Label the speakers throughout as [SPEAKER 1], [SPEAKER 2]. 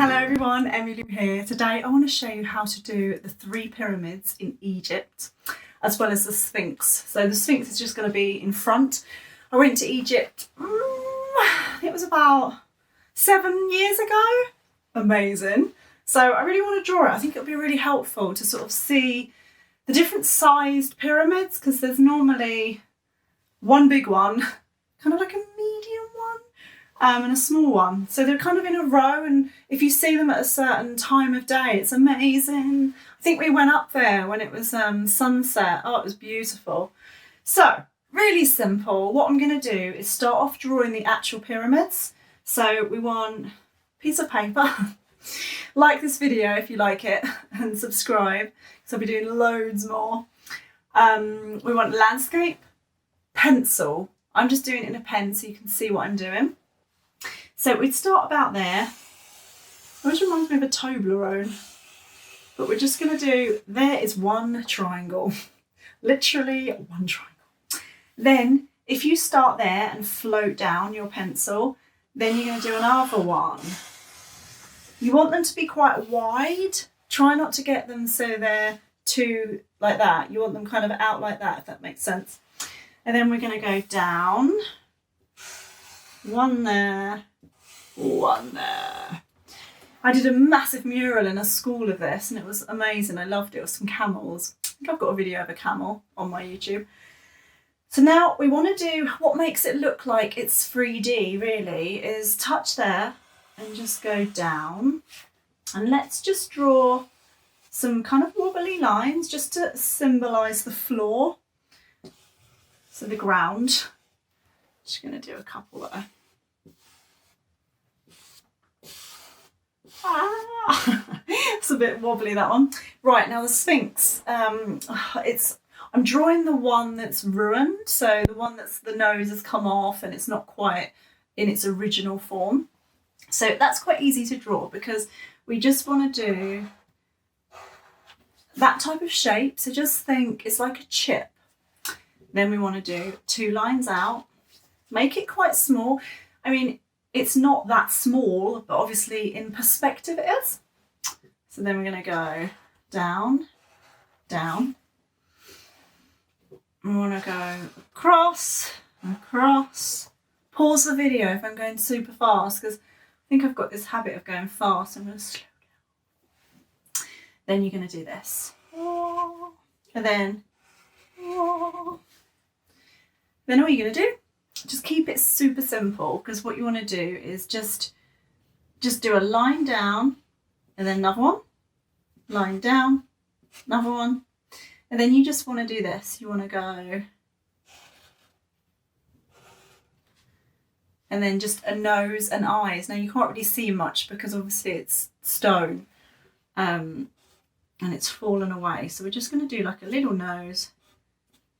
[SPEAKER 1] Hello everyone, emmy-lou here. Today I want to show you how to do the 3 pyramids in Egypt as well as the Sphinx. So the Sphinx is just going to be in front. I went to Egypt, it was about 7 years ago. Amazing. So I really want to draw it. I think it'll be really helpful to sort of see the different sized pyramids, because there's normally one big one, kind of like a medium one, and a small one. So they're kind of in a row, and if you see them at a certain time of day, it's amazing. I think we went up there when it was sunset. Oh, it was beautiful. So really simple. What I'm going to do is start off drawing the actual pyramids. So we want a piece of paper. Like this video if you like it, and subscribe, because I'll be doing loads more. We want landscape, pencil. I'm just doing it in a pen so you can see what I'm doing. So we'd start about there. It always reminds me of a Toblerone. But we're just going to do, there is one triangle. Literally one triangle. Then if you start there and float down your pencil, then you're going to do another one. You want them to be quite wide. Try not to get them so they're too like that. You want them kind of out like that, if that makes sense. And then we're going to go down. One there. One there. I did a massive mural in a school of this and it was amazing. I loved it. It was some camels. I think I've got a video of a camel on my YouTube. So now we want to do what makes it look like it's 3D really is touch there and just go down. And let's just draw some kind of wobbly lines just to symbolise the floor. So the ground. Just going to do a couple there. It's a bit wobbly, that one. Right, now the Sphinx. I'm drawing the one that's ruined, so the one that's the nose has come off and it's not quite in its original form. So that's quite easy to draw because we just want to do that type of shape. So just think it's like a chip. Then we want to do 2 lines out, make it quite small. I mean, it's not that small, but obviously in perspective it is. So then we're going to go down, down. We want to go across, across. Pause the video if I'm going super fast, because I think I've got this habit of going fast. I'm going to slow down. Then you're going to do this. And then all you're going to do, just keep it super simple, because what you want to do is just do a line down and then another one, line down, another one, and then you just want to do this. You want to go and then just a nose and eyes. Now you can't really see much because obviously it's stone and it's fallen away. So we're just going to do like a little nose,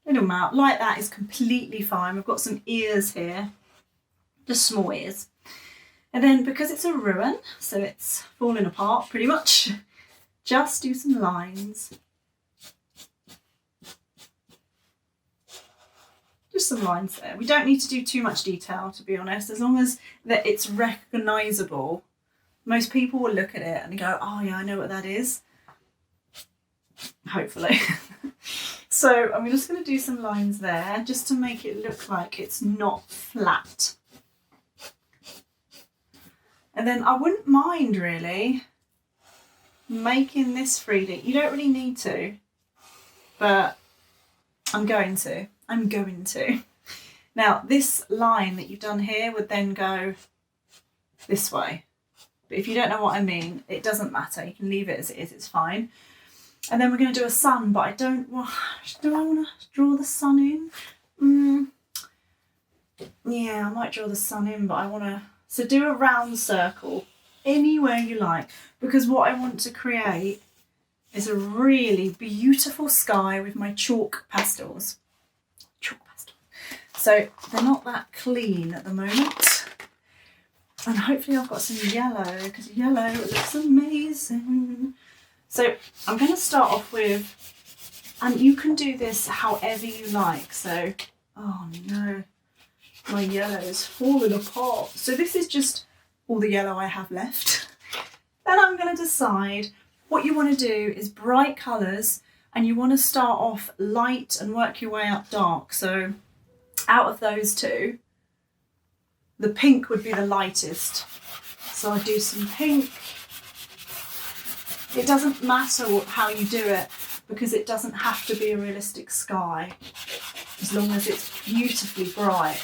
[SPEAKER 1] little mouth. Like that is completely fine. We've got some ears here, just small ears. And then because it's a ruin, so it's falling apart pretty much, just do some lines. Just some lines there. We don't need to do too much detail, to be honest, as long as that it's recognisable. Most people will look at it and go, oh yeah, I know what that is. Hopefully. So I'm just going to do some lines there just to make it look like it's not flat. And then I wouldn't mind really making this 3D. You don't really need to, but I'm going to. Now this line that you've done here would then go this way. But if you don't know what I mean, it doesn't matter. You can leave it as it is, it's fine. And then we're going to do a sun, but I don't want... Do I want to draw the sun in? Yeah, I might draw the sun in, but I want to... So do a round circle anywhere you like, because what I want to create is a really beautiful sky with my chalk pastels. So they're not that clean at the moment. And hopefully I've got some yellow, because yellow looks amazing. So I'm going to start off with, and you can do this however you like. So, oh no, my yellow is falling apart. So this is just all the yellow I have left. Then I'm going to decide what you want to do is bright colours, and you want to start off light and work your way up dark. So out of those two, the pink would be the lightest. So I do some pink. It doesn't matter how you do it, because it doesn't have to be a realistic sky, as long as it's beautifully bright.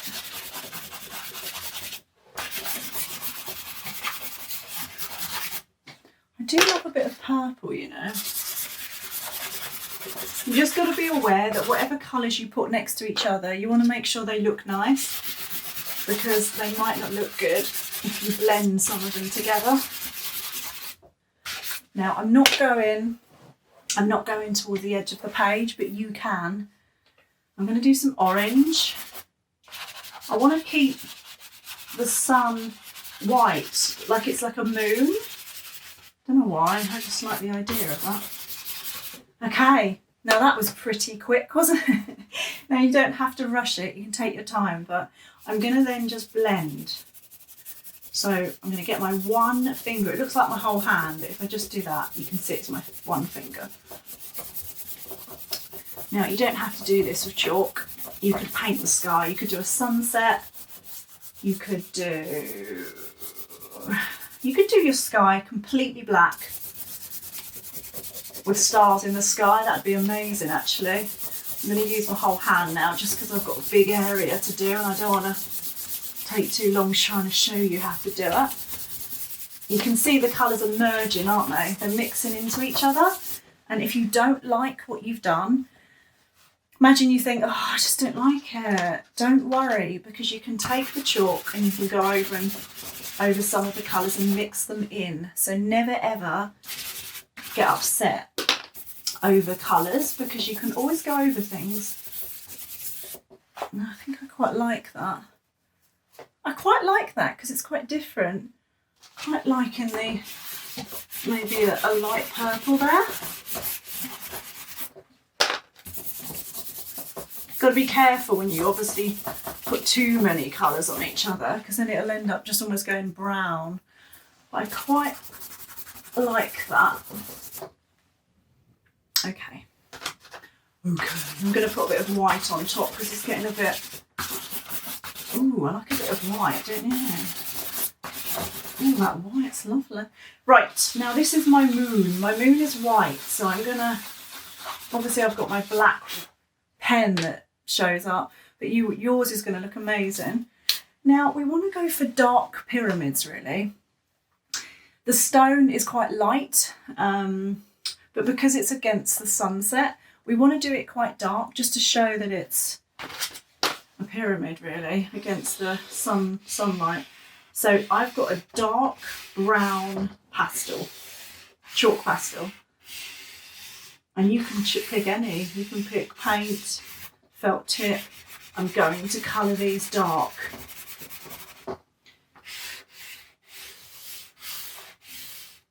[SPEAKER 1] I do love a bit of purple, you know. You just got to be aware that whatever colours you put next to each other, you want to make sure they look nice, because they might not look good if you blend some of them together. Now I'm not going towards the edge of the page, but you can. I'm going to do some orange. I want to keep the sun white, like it's like a moon. Don't know why, I just like the idea of that. Okay, now that was pretty quick, wasn't it? Now you don't have to rush it, you can take your time, but I'm going to then just blend. So I'm going to get my one finger. It looks like my whole hand, but if I just do that, you can see it's my one finger. Now you don't have to do this with chalk. You could paint the sky. You could do a sunset. You could do your sky completely black with stars in the sky. That'd be amazing, actually. I'm going to use my whole hand now, just because I've got a big area to do, and I don't want to take too long trying to show you how to do it. You can see the colours are merging, aren't they? They're mixing into each other. And if you don't like what you've done, imagine you think, oh, I just don't like it. Don't worry, because you can take the chalk and you can go over some of the colours and mix them in. So never ever get upset over colours, because you can always go over things. And I think I quite like that. I quite like that because it's quite different. Quite liking the, maybe a light purple there. Got to be careful when you obviously put too many colours on each other, because then it'll end up just almost going brown. But I quite like that. Okay. I'm going to put a bit of white on top because it's getting a bit... Ooh, I like a bit of white, don't you? Ooh, that white's lovely. Right, now this is my moon. My moon is white, so I'm going to... Obviously I've got my black pen that shows up, but yours is going to look amazing. Now we want to go for dark pyramids, really. The stone is quite light, but because it's against the sunset, we want to do it quite dark, just to show that it's a pyramid, really, against the sunlight. So I've got a dark brown pastel, chalk pastel. And you can pick any. You can pick paint, felt tip. I'm going to colour these dark.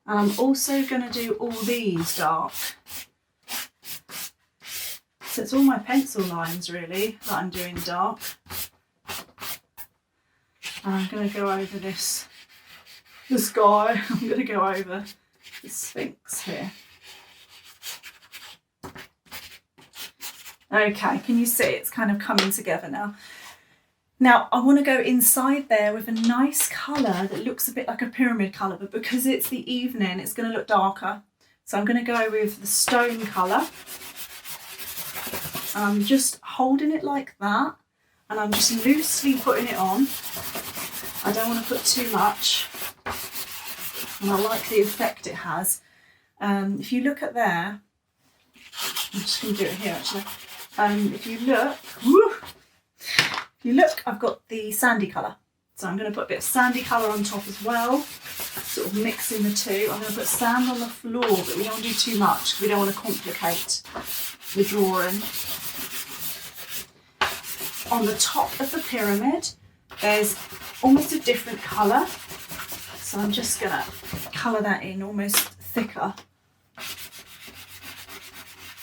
[SPEAKER 1] And I'm also going to do all these dark. So it's all my pencil lines, really, that I'm doing dark. And I'm going to go over the sky. I'm going to go over the Sphinx here. Okay, can you see it's kind of coming together now? Now I want to go inside there with a nice colour that looks a bit like a pyramid colour, but because it's the evening, it's going to look darker. So I'm going to go with the stone colour. And I'm just holding it like that, and I'm just loosely putting it on. I don't want to put too much, and I like the effect it has. If you look at there, I'm just going to do it here actually. If you look, I've got the sandy colour. So I'm going to put a bit of sandy colour on top as well, sort of mixing the two. I'm going to put sand on the floor, but we don't do too much. We don't want to complicate the drawing. On the top of the pyramid, there's almost a different colour. So I'm just going to colour that in almost thicker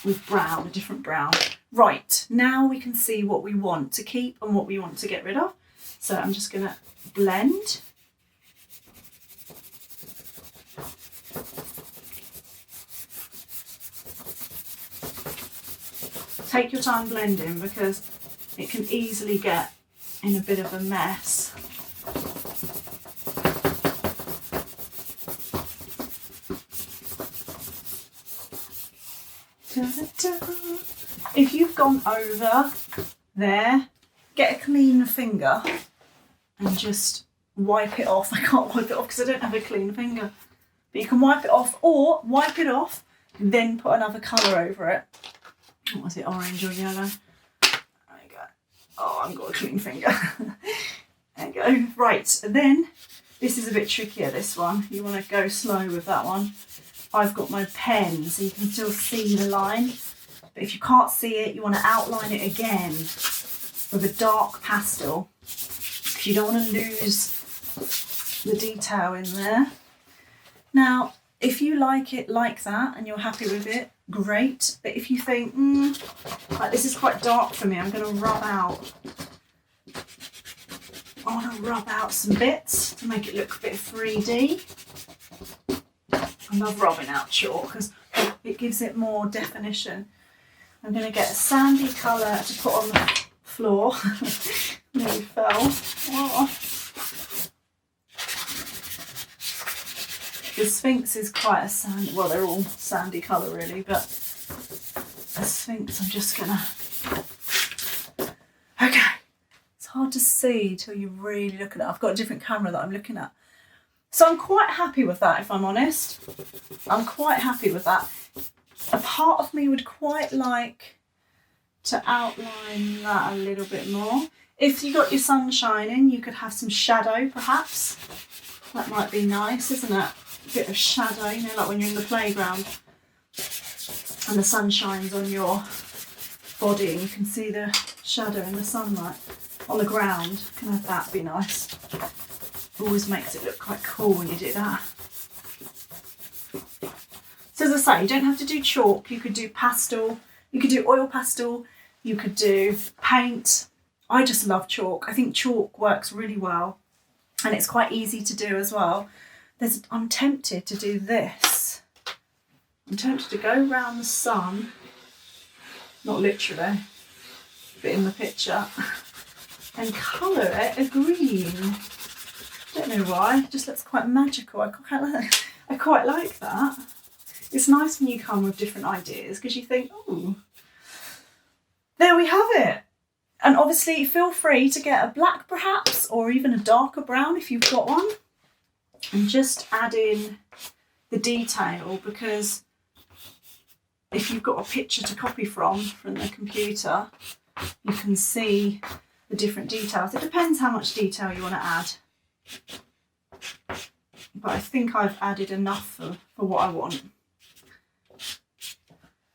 [SPEAKER 1] with brown, a different brown. Right, now we can see what we want to keep and what we want to get rid of. So I'm just going to blend. Take your time blending because it can easily get in a bit of a mess. If you've gone over there, get a clean finger and just wipe it off. I can't wipe it off because I don't have a clean finger. But you can wipe it off, or wipe it off, then put another colour over it. What was it, orange or yellow? There you go. Oh, I've got a clean finger. There you go. Right, and then this is a bit trickier, this one. You want to go slow with that one. I've got my pen, so you can still see the line. But if you can't see it, you want to outline it again with a dark pastel, because you don't want to lose the detail in there. Now, if you like it like that and you're happy with it, great. But if you think, like this is quite dark for me, I'm going to rub out. I want to rub out some bits to make it look a bit 3D. I love rubbing out chalk because it gives it more definition. I'm going to get a sandy colour to put on the floor. Nearly fell. Oh. The Sphinx is quite a sandy, well, they're all sandy colour really, but the Sphinx I'm just going to... Okay, it's hard to see till you really look at it. I've got a different camera that I'm looking at. So I'm quite happy with that, if I'm honest. I'm quite happy with that. A part of me would quite like to outline that a little bit more. If you got your sun shining, you could have some shadow perhaps. That might be nice, isn't it? A bit of shadow, you know, like when you're in the playground and the sun shines on your body and you can see the shadow in the sunlight on the ground. Can have that, be nice. Always makes it look quite cool when you do that. So as I say, you don't have to do chalk. You could do pastel, you could do oil pastel, you could do paint. I just love chalk. I think chalk works really well and it's quite easy to do as well. I'm tempted to do this. I'm tempted to go round the sun, not literally, but in the picture, and colour it a green. Don't know why, it just looks quite magical. I quite like that. It's nice when you come with different ideas because you think, oh, there we have it. And obviously feel free to get a black perhaps, or even a darker brown if you've got one, and just add in the detail, because if you've got a picture to copy from the computer, you can see the different details. It depends how much detail you want to add. But I think I've added enough for what I want.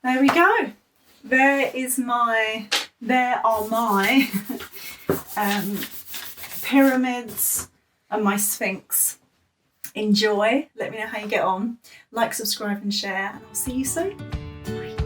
[SPEAKER 1] There we go. There are my pyramids and my Sphinx. Enjoy. Let me know how you get on. Like, subscribe and share, and I'll see you soon. Bye.